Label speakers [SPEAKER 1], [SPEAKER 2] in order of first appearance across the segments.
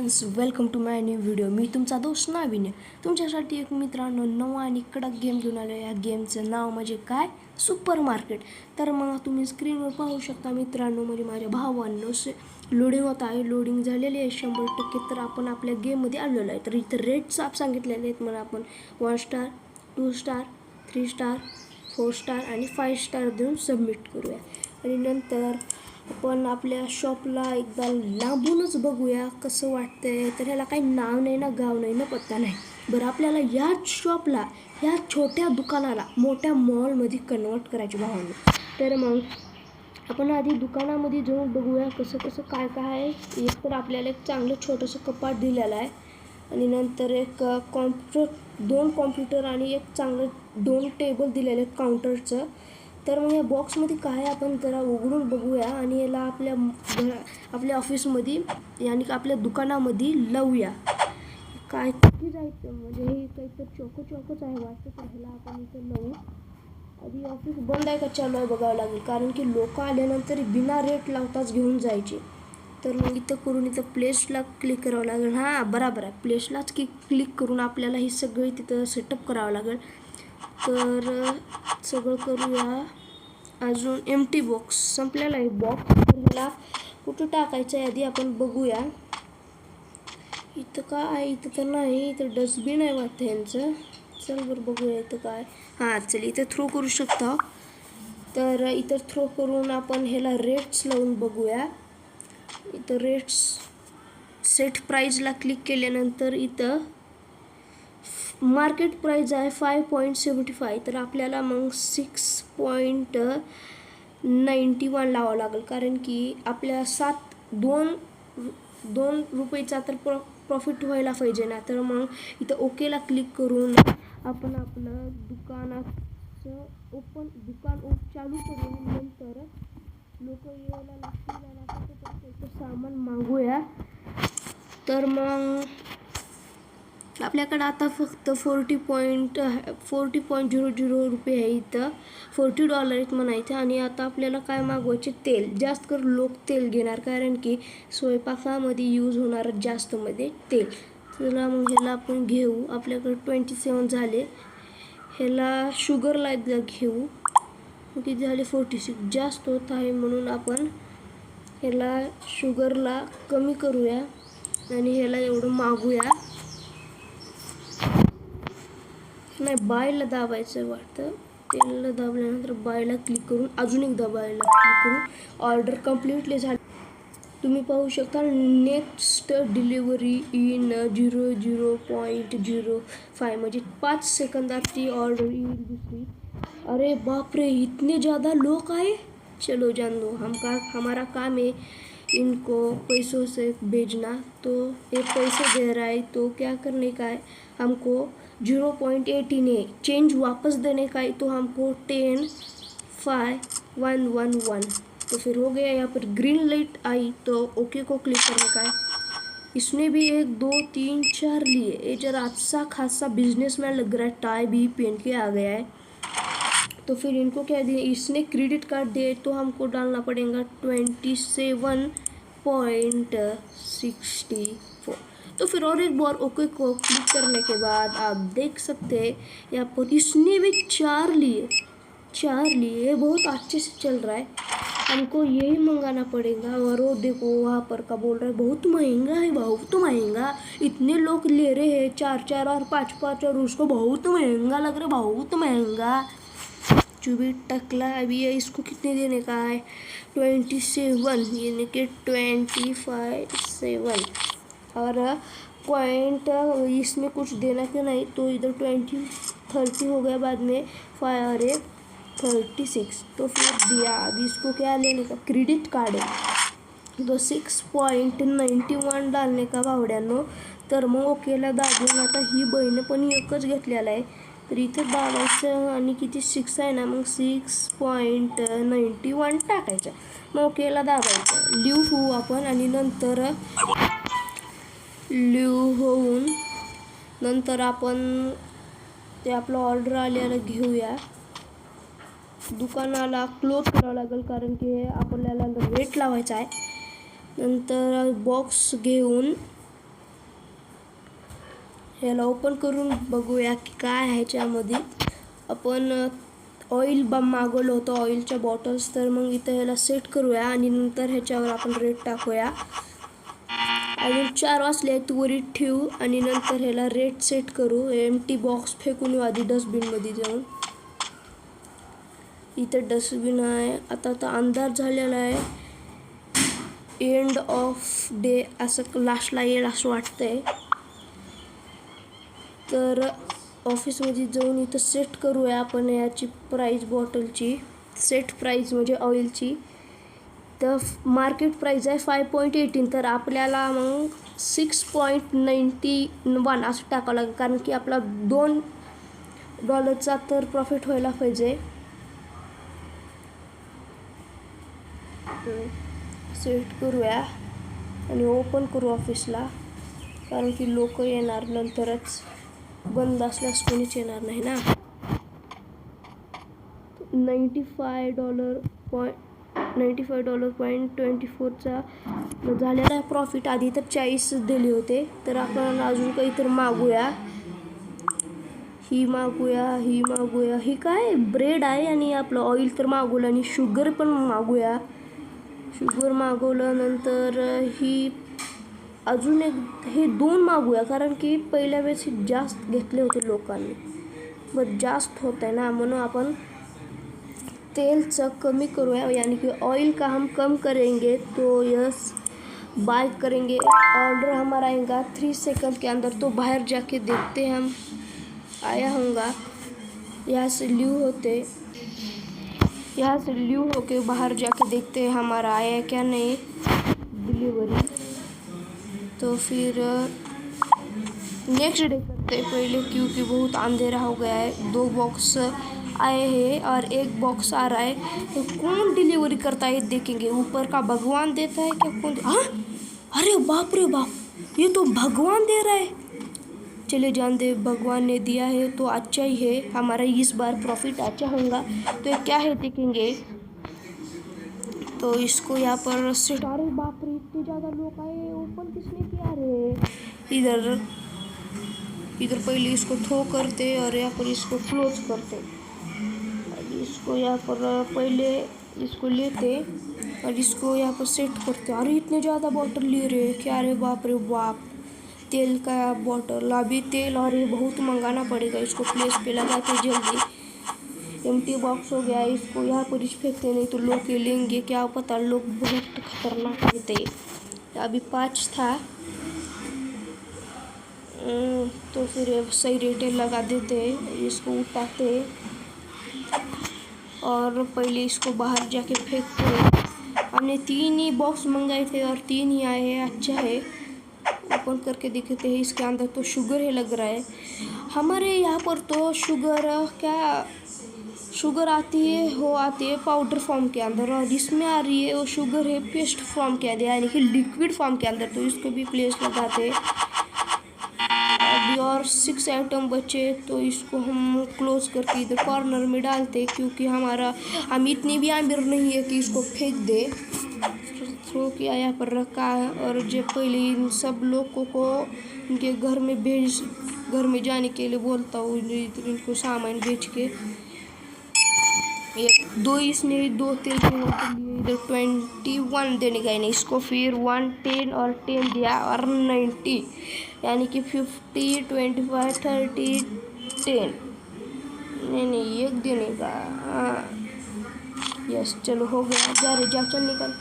[SPEAKER 1] Friends, welcome to my new video. मी तुमचा दोस्त नाविन्य तुमच्यासाठी एक मित्रांनो नवा आणि कडक गेम घेऊन आलो. या गेमचं नाव म्हणजे काय, सुपर मार्केट. तर मग तुम्ही स्क्रीनवर पाहू शकता मित्रांनो, म्हणजे माझ्या भावांनो लोडिंग होत आहे. लोडिंग झालेली आहे 100%. तर आपण आपल्या गेममध्ये आलेलो आहे. तर इथं रेट्स आप सांगितलेले आहेत. मला आपण 1 स्टार 2 स्टार 3 स्टार 4 स्टार आणि 5 स्टार देऊन सबमिट करूया. आणि नंतर आपण आपल्या शॉपला एकदा लांबूनच बघूया कसं वाटतंय. तर ह्याला काही नाव नाही ना, गाव नाही ना, पत्ता नाही. बरं, आपल्याला याच शॉपला, या छोट्या दुकानाला मोठ्या मॉलमध्ये कन्वर्ट करायचे भावांनो. तर मग आपण आधी दुकानामध्ये जाऊन बघूया कसं कसं काय काय आहे. एक तर आपल्याला एक चांगलं छोटंसं कपाट दिलेलं आहे आणि नंतर एक दोन कॉम्प्युटर आणि एक चांगलं 2 टेबल दिलेले काउंटरचं. तर मग या बॉक्समध्ये काय आपण जरा उघडून बघूया आणि याला आपल्या ऑफिसमध्ये आणि आपल्या दुकानामध्ये लावूया. काय किती जायचं, म्हणजे हे काहीतरी चोकोच आहे वाटतं. तर ह्याला आपण इथं लावू. आधी ऑफिस बंद आहे का चालू आहे बघावं लागेल, कारण की लोक आल्यानंतर बिना रेट लावताच घेऊन जायचे. तर मग इथं करून इथं प्लेसला क्लिक करावं लागेल. हां, बरोबर आहे, प्लेसलाच क्लिक करून आपल्याला ही सगळी तिथं सेटअप करावं लागेल. तर सगळं करूया. अजून एम्प्टी बॉक्स संपलेला आहे बॉक्स. तर ह्याला कुठं टाकायचं आहे आधी आपण बघूया. इथं काय आहे, इथं तर नाही, इथं डस्टबिन आहे वाटतं ह्यांचं. चल बरं बघूया इथं काय. हां, चल इथं थ्रो करू शकता. तर इथं थ्रो करून आपण ह्याला रेट्स लावून बघूया. इथं रेट्स सेट प्राईजला क्लिक केल्यानंतर इथं मार्केट प्राईज आहे 5.75. तर आपल्याला मग 6.91 लावावं लागेल, कारण की आपल्या 2 रुपयेचा तर प्रॉफिट व्हायला पाहिजे ना. तर मग इथं ओकेला क्लिक करून आपण आपलं दुकान चालू करून नंतर लोक यायला लागतील सामान मागूया. तर मग आपल्याकडं आता फक्त 40.00 रुपये आहे. इथं $40 आहेत म्हणायचं. आणि आता आपल्याला काय मागवायचे, तेल. जास्त कर लोक तेल घेणार, कारण की स्वयंपाकामध्ये यूज होणार जास्तमध्ये तेल. चला मग ह्याला आपण घेऊ. आपल्याकडे 27 झाले. ह्याला शुगरला घेऊ. किती झाले, 46. जास्त होत आहे म्हणून आपण ह्याला शुगरला कमी करूया आणि ह्याला एवढं मागूया. नाही, बायला दाबायचं वाटतं. तेलला दाबल्यानंतर बायला क्लिक करून अजून एकदा बायला क्लिक करून ऑर्डर कम्प्लिटली झाली. तुम्ही पाहू शकता नेक्स्ट डिलिव्हरी इन 00.05 म्हणजे 5 सेकंदात ती ऑर्डर येईल दुसरी. अरे बापरे, इतने ज़्यादा लोग आए. चलो जान दो, हमारा काम है इनको पैसों से भेजना. तो ये पैसे दे रहा है, तो क्या करने का है हमको 0.18 चेंज वापस देने का है. तो हमको 10.5.111. तो फिर हो गया. यहाँ पर ग्रीन लाइट आई तो ओके को क्लिक करने का है. इसने भी 1 2 3 4 लिए. ये जरा अच्छा खासा बिजनेसमैन लग रहा है. टाई भी पहन के आ गया है. तो फिर इनको क्या दिए, इसने क्रेडिट कार्ड दिए तो हमको डालना पड़ेगा 27.64. तो फिर और एक बार ओके को क्लिक करने के बाद आप देख सकते हैं यहाँ पर इसने भी 4 लिए. बहुत अच्छे से चल रहा है. हमको यही मंगाना पड़ेगा. और वो देखो वहाँ पर का बोल रहा है बहुत महंगा है, बहुत महंगा. इतने लोग ले रहे हैं 4 और 5 और उसको बहुत महंगा लग रहा है, बहुत महंगा. चुबी टकला. अभी ये इसको कितने देने का है, 27, यानी कि 25.7. और पॉइंट इसमें कुछ देना क्यों नहीं, तो इधर 30 हो गया, बाद में 5 और 1 36. तो फिर दिया. अभी इसको क्या लेने का, क्रेडिट कार्ड है, तो 6.91 डालने का भावड्यांनो. तर मग ओकेला दाबून आता ही बहीण पण एकच घेतलेला आहे. तर इथं दाबायचं आणि किती 6 आहे ना, मग 6.91 टाकायचं. मग ओकेला दाबायचं. लिव्ह होऊ आपण आणि नंतर लिव्ह होऊन नंतर आपण ते आपलं ऑर्डर आलेलं घेऊया. दुकानाला क्लोज करावं लागेल, कारण की आपल्याला रेट लावायचा आहे. नंतर बॉक्स घेऊन याला ओपन करून बघूया की काय आहे ह्याच्यामध्ये. आपण ऑइल मागवलं होतं, ऑइलच्या बॉटल्स. तर मग इथं ह्याला सेट करूया आणि नंतर ह्याच्यावर आपण रेट टाकूया. अजून 4 वाजले आहेत, वरीत ठेवू आणि नंतर ह्याला रेट सेट करू. एम्प्टी बॉक्स फेकून येऊ आधी डस्टबिनमध्ये जाऊन. इथं डस्टबिन आहे. आता तर अंधार झालेला आहे, एंड ऑफ डे असं लास्टला येईल असं वाटतंय. तर ऑफिसमध्ये जाऊन इथं सेट करूया आपण याची प्राईस बॉटलची. सेट प्राईस म्हणजे ऑइलची. तर मार्केट प्राईस आहे 5.18. तर आपल्याला मग 6.91 असं टाकावं लागेल, कारण की आपला $2 तर प्रॉफिट व्हायला पाहिजे. सेट करूया आणि ओपन करू ऑफिसला, कारण की लोक येणार नंतरच. बंद असल्यास कोणीच येणार नाही ना. $95.24चा झालेला प्रॉफिट. आधी तर 40 दिले होते. तर आपण अजून काहीतरी मागूया. ही मागूया. ही काय ब्रेड आहे आणि आपलं ऑइल तर मागवलं आणि शुगर पण मागूया. शुगर मागवलं नंतर ही अजून एक, हे 2 मागूया, कारण की पहिल्या वेळेस जास्त घेतले होते लोकांनी. बट जास्त होत आहे ना, म्हणून आपण तेलचं कमी करूया. यानी कि ऑयल का हम कम करेंगे तो यस बाय करेंगे. ऑर्डर हमारा आएगा 3 सेकंड के अंदर. तो बाहर जाके देखते हैं हम आया होगा. यहाँ से ल्यू होके बाहर जाके देखते हैं हमारा आया क्या नहीं डिलीवरी. तो फिर नेक्स्ट डे करते हैं पहले, क्योंकि बहुत अंधेरा हो गया है. 2 बॉक्स आए हैं और 1 बॉक्स आ रहा है. तो कौन डिलीवरी करता है देखेंगे. ऊपर का भगवान देता है क्या, कौन हाँ, अरे बाप रे बाप, ये तो भगवान दे रहा है. चले जान दे, भगवान ने दिया है तो अच्छा ही है. हमारा इस बार प्रॉफिट अच्छा होगा. तो ये क्या है देखेंगे. तो इसको यहाँ पर सेट. अरे बाप रे, इतने ज़्यादा लोग आए. ओपन किसने किया रे. इधर पहले इसको थ्रो करते और यहाँ पर इसको क्लोज करते. इसको यहाँ पर पहले इसको लेते और इसको यहाँ पर सेट करते. अरे इतने ज़्यादा बॉटल ले रहे क्या रे, बाप रे बाप. तेल का बॉटल, अभी तेल और ये बहुत मंगाना पड़ेगा. इसको प्लेस पे लगाते जल्दी. एम्प्टी बॉक्स हो गया. इसको यहाँ पर फेंकते, नहीं तो लोग ये लेंगे, क्या पता. लोग बहुत खतरनाक रहते. अभी 5 था. तो फिर सही रेट लगा देते. इसको उठाते और पहले इसको बाहर जाके फेंकते. हमने 3 ही बॉक्स मंगाए थे और 3 ही आए हैं. अच्छा है. ओपन करके दिखते हैं. इसके अंदर तो शुगर है लग रहा है. हमारे यहाँ पर तो शुगर आती है पाउडर फॉर्म के अंदर, और इसमें आ रही है वो शुगर है पेस्ट फॉर्म के अंदर, यानी कि लिक्विड फॉर्म के अंदर. तो इसको भी प्लेस लगाते. अभी और 6 आइटम बचे, तो इसको हम क्लोज करके इधर कॉर्नर में डालते, क्योंकि हम इतनी भी अमीर नहीं है कि इसको फेंक दे. थ्रो किया यहाँ पर रखा है. और जब पहले इन सब लोगों को इनके घर में जाने के लिए बोलता हूँ, इनको सामान बेच के. 2 इसने 2 तेल के बोतल लिए. इधर 21 देने का नहीं इसको. फिर 1 10 और 10 दिया और 90, यानी कि 50 25 30 10. नहीं 1 देने का. हाँ यस, चलो हो गया. जा चल निकल.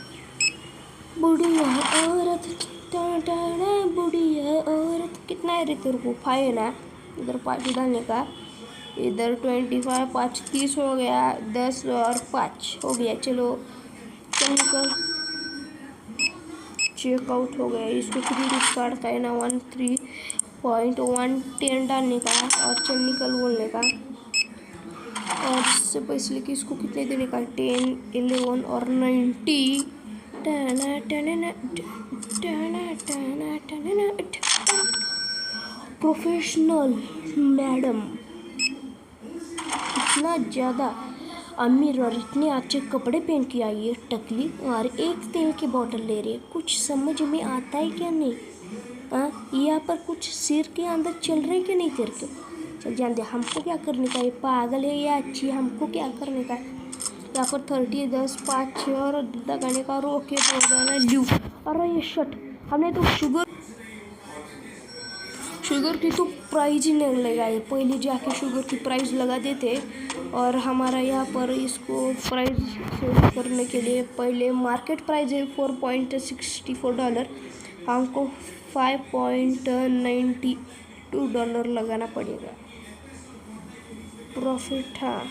[SPEAKER 1] बुढ़िया औरत बुढ़िया औरत. कितना है रे तेरे को. 5 है ना. इधर 5 डालने का. इधर 25 5 30 हो गया. 10 और 5 हो गया. चलो चल निकल. चेकआउट हो गया. इसको क्रेडिट कार्ड का है ना 13.110 डालने का और चल निकल बोलने का. और इससे पैसे लेके इसको कितने देने का. 10 11 और 90. प्रोफेशनल मैडम, इतना ज़्यादा अमीर और इतने अच्छे कपड़े पहन के आई है टकली, और 1 तेल की बोतल ले रही है. कुछ समझ में आता है क्या नहीं. यहाँ पर कुछ सिर के अंदर चल रहे कि नहीं तेरे को? चल जानते हमको क्या करने का है, पागल है या अच्छी, हमको क्या करने का है। यहाँ पर 30 10 5 6 और लगाने का रोके बोलना ल्यू। अरे ये शट, हमने तो शुगर की तो प्राइस ही नहीं लगाई। पहले जाके शुगर की प्राइस लगा देते और हमारा यहाँ पर इसको प्राइस सेल करने के लिए पहले मार्केट प्राइस है $4.64, हमको $5.92 लगाना पड़ेगा। प्रॉफिट था।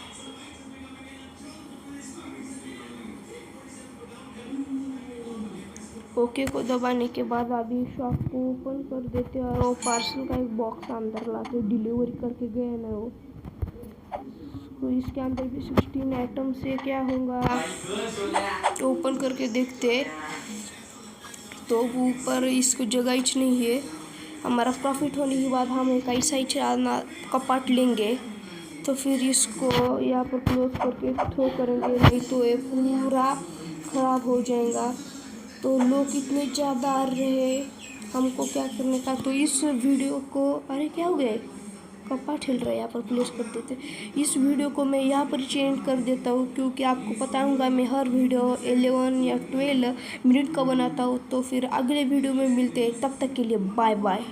[SPEAKER 1] ओके को दबाने के बाद अभी शॉप को ओपन कर देते हैं और वो पार्सल का एक बॉक्स अंदर ला के डिलीवरी करके गए ना वो। तो इसके अंदर भी 16 आइटम से क्या होगा, ओपन करके देखते तो ऊपर इसको जगह ही नहीं है। हमारा प्रॉफिट होने के बाद हम एक ऐसा ही कपाट लेंगे तो फिर इसको यहाँ पर क्लोज करके थ्रो करेंगे, नहीं तो ये पूरा ख़राब हो जाएगा। तो लोग इतने ज़्यादा आ रहे, हमको क्या करने का। तो इस वीडियो को, अरे क्या हो गया, कपाट हिल रहा है, यहाँ पर क्लोज कर देते। इस वीडियो को मैं यहाँ पर चेंज कर देता हूँ क्योंकि आपको बताऊँगा मैं हर वीडियो 11 या 12 मिनट का बनाता हूँ। तो फिर अगले वीडियो में मिलते हैं, तब तक के लिए बाय बाय।